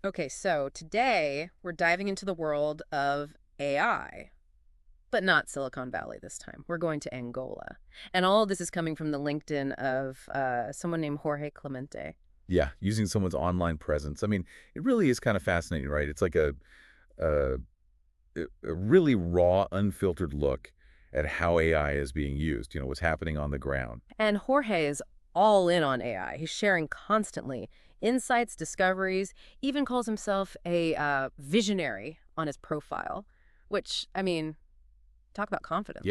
Okay, so today we're diving into the world of AI, but not Silicon Valley this time. We're going to Angola. And all of this is coming from the LinkedIn of someone named Jorge Clemente. Yeah, using someone's online presence. I mean, it really is kind of fascinating, right? It's like a, a really raw, unfiltered look at how AI is being used, what's happening on the ground. And Jorge is all in on AI. He's sharing constantly insights, discoveries, even calls himself a visionary on his profile, which, I mean, talk about Yeah, confidence.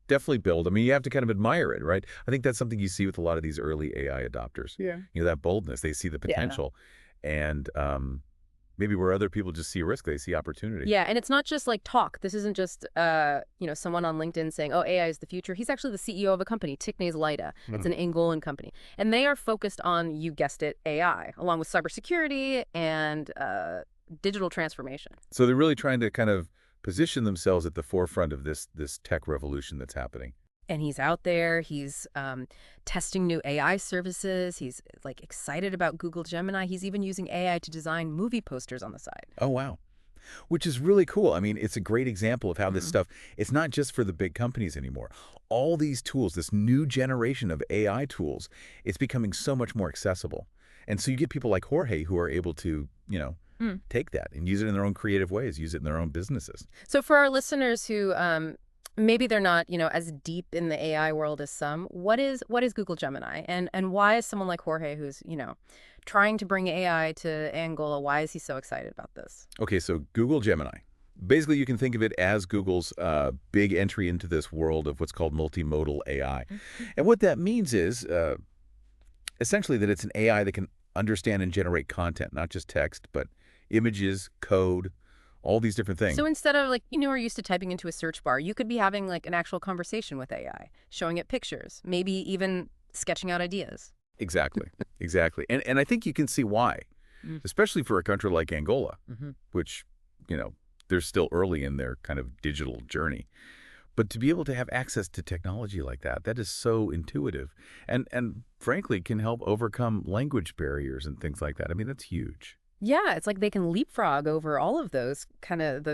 definitely build. I mean, you have to kind of admire it, right? I think that's something you see with a lot of these early AI adopters. Yeah. That boldness. They see the Yeah. potential. And maybe where other people just see risk, they see opportunity. Yeah, and it's not just like talk. This isn't just someone on LinkedIn saying, "Oh, AI is the future." He's actually the CEO of a company, Ticnes. It's Hmm. an Angolan company, and they are focused on, you guessed it, AI, along with cybersecurity and digital transformation. So they're really trying to kind of position themselves at the forefront of this tech revolution that's happening. And he's out there. He's testing new AI services. He's like excited about Google Gemini. He's even using AI to design movie posters on the side. Oh, wow. Which is really cool. I mean, it's a great example of how this Mhm. stuff, it's not just for the big companies anymore. All these tools, this new generation of AI tools, it's becoming so much more accessible. And so you get people like Jorge who are able to, take that and use it in their own creative ways, use it in their own businesses. So for our listeners who maybe they're not, as deep in the AI world as some, what is Google Gemini, and why is someone like Jorge, who's trying to bring AI to Angola, why is he so excited about this? Okay, so Google Gemini. Basically, you can think of it as Google's big entry into this world of what's called multimodal AI. Mhm. And what that means is essentially that it's an AI that can understand and generate content, not just text, but images, code, all these different things. So instead of like we're used to typing into a search bar, you could be having like an actual conversation with AI, showing it pictures, maybe even sketching out ideas. Exactly, exactly. And I think you can see why, especially for a country like Angola, Mm-hmm. which, you know, they're still early in their kind of digital journey. But to be able to have access to technology like that, that is so intuitive and frankly can help overcome language barriers and things like that. I mean, that's huge. Yeah, it's like they can leapfrog over all of those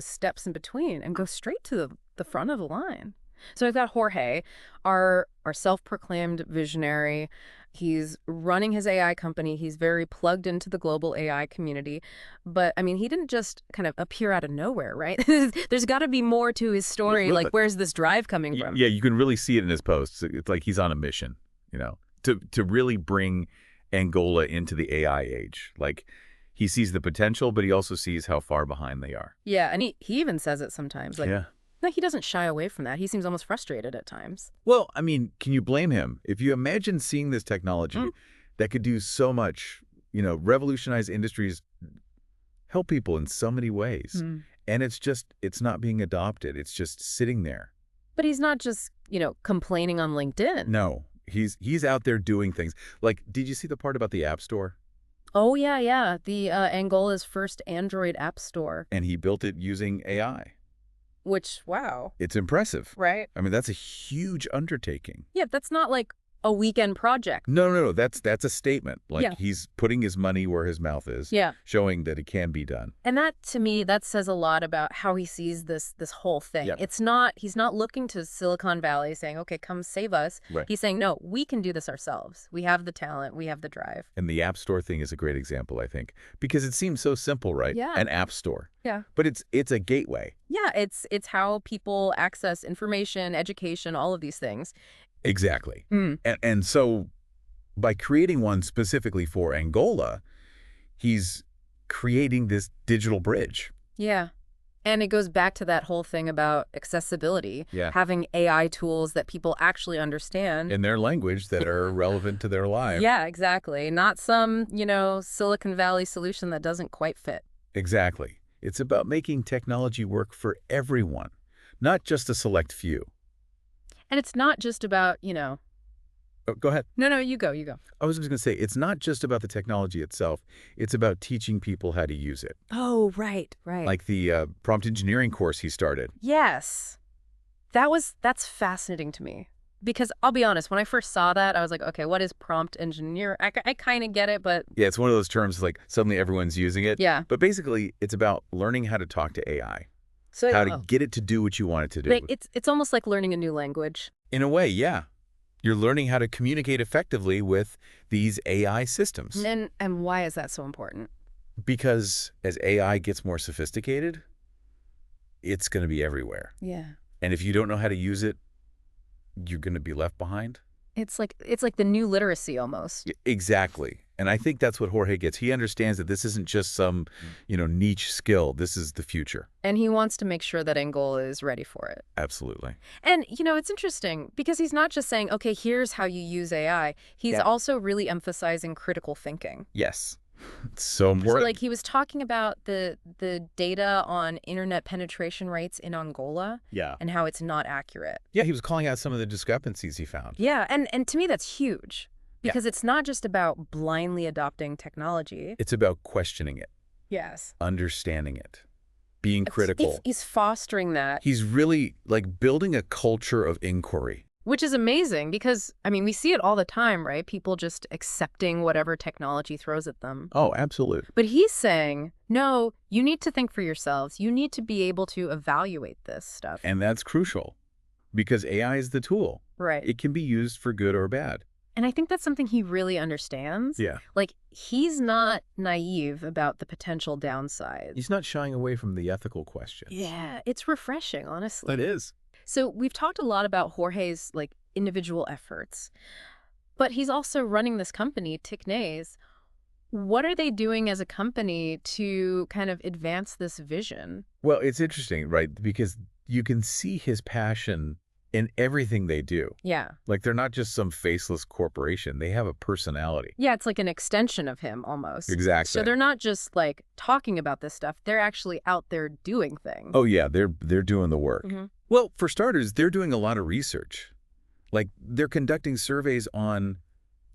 steps in between and go straight to the front of the line. So I've got Jorge, our self-proclaimed visionary. He's running his AI company. He's very plugged into the global AI community. But I mean, he didn't just kind of appear out of nowhere, right? There's got to be more to his story. Like, where's this drive coming from? Yeah, you can really see it in his posts. It's like he's on a mission, to really bring Angola into the AI age. Like he sees the potential, but he also sees how far behind they are. Yeah, and he even says it sometimes. Like, Yeah. no, he doesn't shy away from that. He seems almost frustrated at times. Well, I mean, can you blame him? If you imagine seeing this technology that could do so much, revolutionize industries, help people in so many ways, Mm. and it's not being adopted. It's just sitting there. But he's not just, complaining on LinkedIn. No, he's out there doing things. Like, did you see the part about the App Store? Oh, yeah, yeah. The Angola's first Android app store, And he built it using AI. which, wow, It's impressive. right? I mean, that's a huge undertaking. Yeah, that's not like a weekend project. No, no, no. That's a statement. Like Yeah, he's putting his money where his mouth is, yeah. showing that it can be done. And that to me, that says a lot about how he sees this whole thing. Yep. He's not looking to Silicon Valley saying, "Okay, come save us." Right. He's saying, "No, we can do this ourselves. We have the talent, we have the drive." And the App Store thing is a great example, I think, because it seems so simple, right? Yeah. An app store. Yeah. But it's a gateway. Yeah, it's how people access information, education, all of these things. Exactly. Mm. And so by creating one specifically for Angola, he's creating this digital bridge. Yeah. And it goes back to that whole thing about accessibility, Yeah. having AI tools that people actually understand. In their language that are relevant to their life. Yeah, exactly. Not some, Silicon Valley solution that doesn't quite fit. Exactly. It's about making technology work for everyone, not just a select few. And it's not just about, Oh, go ahead. no, no, you go, you go. I was just going to say, it's not just about the technology itself. It's about teaching people how to use it. Oh, right, right. Like the prompt engineering course he started. Yes. That's fascinating to me. Because I'll be honest, when I first saw that, I was like, okay, what is prompt engineer? I kind of get it, but Yeah, it's one of those terms like suddenly everyone's using it. yeah. But basically, it's about learning how to talk to AI, So how to get it to do what you want it to like, do. it's almost like learning a new language. In a way, yeah. You're learning how to communicate effectively with these AI systems. And why is that so important? Because as AI gets more sophisticated, it's going to be everywhere. Yeah. And if you don't know how to use it, you're going to be left behind. It's like the new literacy almost. Exactly. And I think that's what Jorge gets. He understands that this isn't just some, niche skill. This is the future. And he wants to make sure that Angola is ready for it. Absolutely. And, it's interesting because he's not just saying, okay, here's how you use AI. He's Yeah. also really emphasizing critical thinking. Yes. It's so So, important. like, he was talking about the data on internet penetration rates in Angola Yeah. and how it's not accurate. Yeah, he was calling out some of the discrepancies he found. Yeah, and to me that's huge Yeah. because it's not just about blindly adopting technology. It's about questioning it, Yes. understanding it, being critical. He's fostering that, He's really like building a culture of inquiry. which is amazing because, we see it all the time, right? People just accepting whatever technology throws at them. Oh, absolutely. But he's saying, no, you need to think for yourselves. You need to be able to evaluate this stuff. And that's crucial because AI is the tool. Right. It can be used for good or bad. And I think that's something he really understands. Yeah. Like, he's not naive about the potential downsides. He's not shying away from the ethical questions. Yeah, it's refreshing, honestly. It is. So we've talked a lot about Jorge's individual efforts, but he's also running this company, Ticnes. What are they doing as a company to kind of advance this vision? Well, it's interesting, right? Because you can see his passion in everything they do. Yeah. Like they're not just some faceless corporation. They have a personality. Yeah, it's like an extension of him almost. Exactly. So they're not just talking about this stuff. They're actually out there doing things. Oh, yeah, they're doing the work. Mhm. Well, for starters, they're doing a lot of research. Like they're conducting surveys on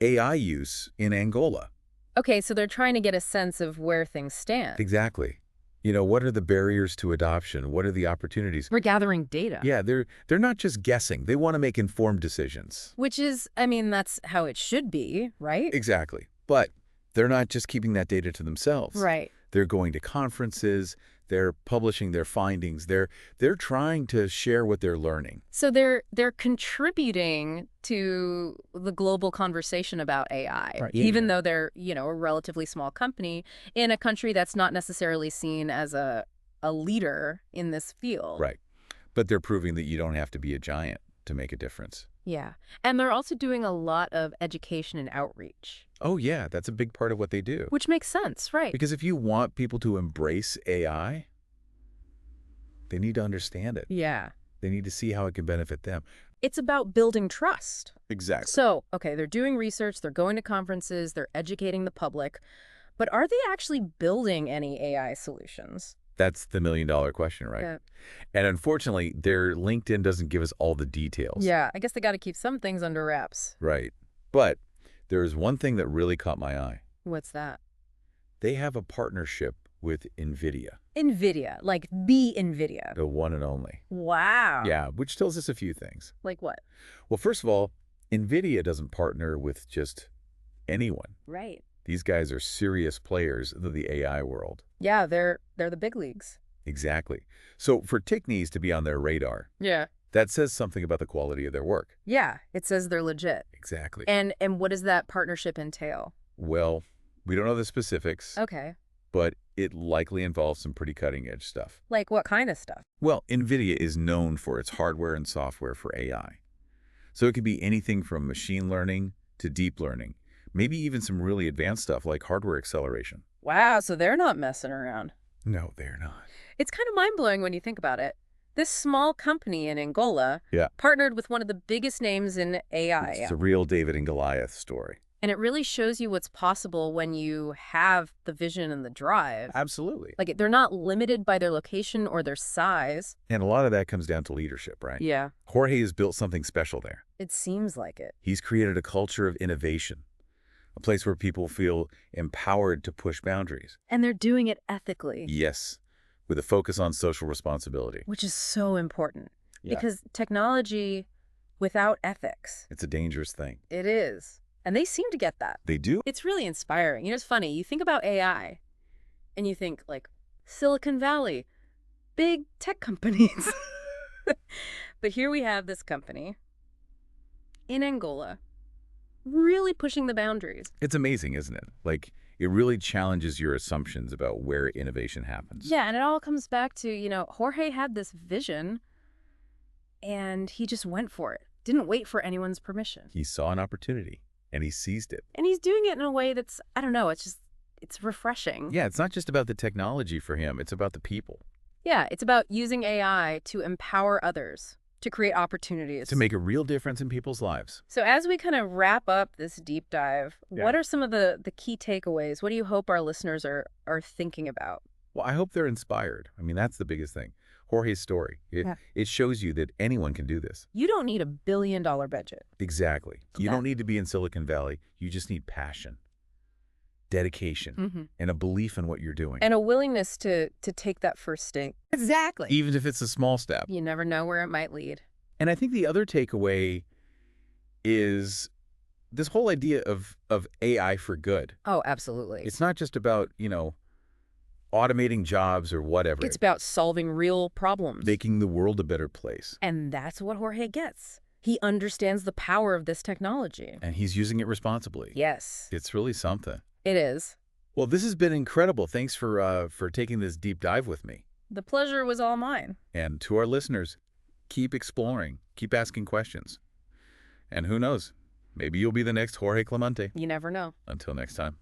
AI use in Angola. Okay, so they're trying to get a sense of where things stand. Exactly. What are the barriers to adoption? What are the opportunities? We're gathering data. Yeah, they're not just guessing. They want to make informed decisions. Which is, that's how it should be, right? Exactly. But they're not just keeping that data to themselves. Right. They're going to conferences. They're publishing their findings. They're trying to share what they're learning. So they're contributing to the global conversation about AI, Right. even Yeah. though they're, a relatively small company in a country that's not necessarily seen as a leader in this field. Right. But they're proving that you don't have to be a giant to make a difference. Yeah. And they're also doing a lot of education and outreach. Oh, yeah, that's a big part of what they do. Which makes sense, right? Because if you want people to embrace AI, they need to understand it. Yeah. They need to see how it can benefit them. It's about building trust. Exactly. So, okay, they're doing research, they're going to conferences, they're educating the public, but are they actually building any AI solutions? That's the million-dollar question, right? Yeah. And unfortunately, their LinkedIn doesn't give us all the details. Yeah, I guess they got to keep some things under wraps. Right. But there's one thing that really caught my eye. What's that? They have a partnership with NVIDIA, NVIDIA, like the NVIDIA. the one and only. Wow. Yeah, which tells us a few things. Like what? Well, first of all, NVIDIA doesn't partner with just anyone. Right. These guys are serious players of the AI world. Yeah, they're the big leagues. Exactly. So for Ticnes to be on their radar, Yeah. that says something about the quality of their work. Yeah, it says they're legit. Exactly. And what does that partnership entail? Well, we don't know the specifics, Okay. but it likely involves some pretty cutting-edge stuff. Like what kind of stuff? Well, NVIDIA is known for its hardware and software for AI. So it could be anything from machine learning to deep learning, maybe even some really advanced stuff like hardware acceleration. Wow, so they're not messing around. No, they're not. It's kind of mind-blowing when you think about it. This small company in Angola Yeah. partnered with one of the biggest names in AI. It's a real David and Goliath story. And it really shows you what's possible when you have the vision and the drive. Absolutely. Like, they're not limited by their location or their size. And a lot of that comes down to leadership, right? Yeah. Jorge has built something special there. It seems like it. He's created a culture of innovation, a place where people feel empowered to push boundaries. And they're doing it ethically, Yes, with a focus on social responsibility. which is so important. Yeah. Because technology, without ethics. It's a dangerous thing. It is. And they seem to get that. They do? It's really inspiring. It's funny. You think about AI, and you think, like, Silicon Valley, big tech companies. But here we have this company in Angola really pushing the boundaries. It's amazing, isn't it? Like, it really challenges your assumptions about where innovation happens. Yeah, and it all comes back to, Jorge had this vision, and he just went for it. Didn't wait for anyone's permission. He saw an opportunity, and he seized it. And he's doing it in a way that's, I don't know, it's refreshing. Yeah, it's not just about the technology for him. It's about the people. Yeah, it's about using AI to empower others, to create opportunities. To make a real difference in people's lives. So as we kind of wrap up this deep dive, Yeah. what are some of the key takeaways? What do you hope our listeners are thinking about? Well, I hope they're inspired. I mean, that's the biggest thing. Jorge's story, it shows you that anyone can do this. You don't need $1 billion budget. Exactly. You don't need to be in Silicon Valley. You just need passion, dedication, and a belief in what you're doing. And a willingness to take that first step. Exactly. Even if it's a small step. You never know where it might lead. And I think the other takeaway is this whole idea of AI for good. Oh, absolutely. It's not just about, automating jobs or whatever. It's about solving real problems. Making the world a better place. And that's what Jorge gets. He understands the power of this technology. And he's using it responsibly. Yes. It's really something. It is. Well, this has been incredible. Thanks for taking this deep dive with me. The pleasure was all mine. And to our listeners, keep exploring, keep asking questions. And who knows, maybe you'll be the next Jorge Clemente. You never know. Until next time.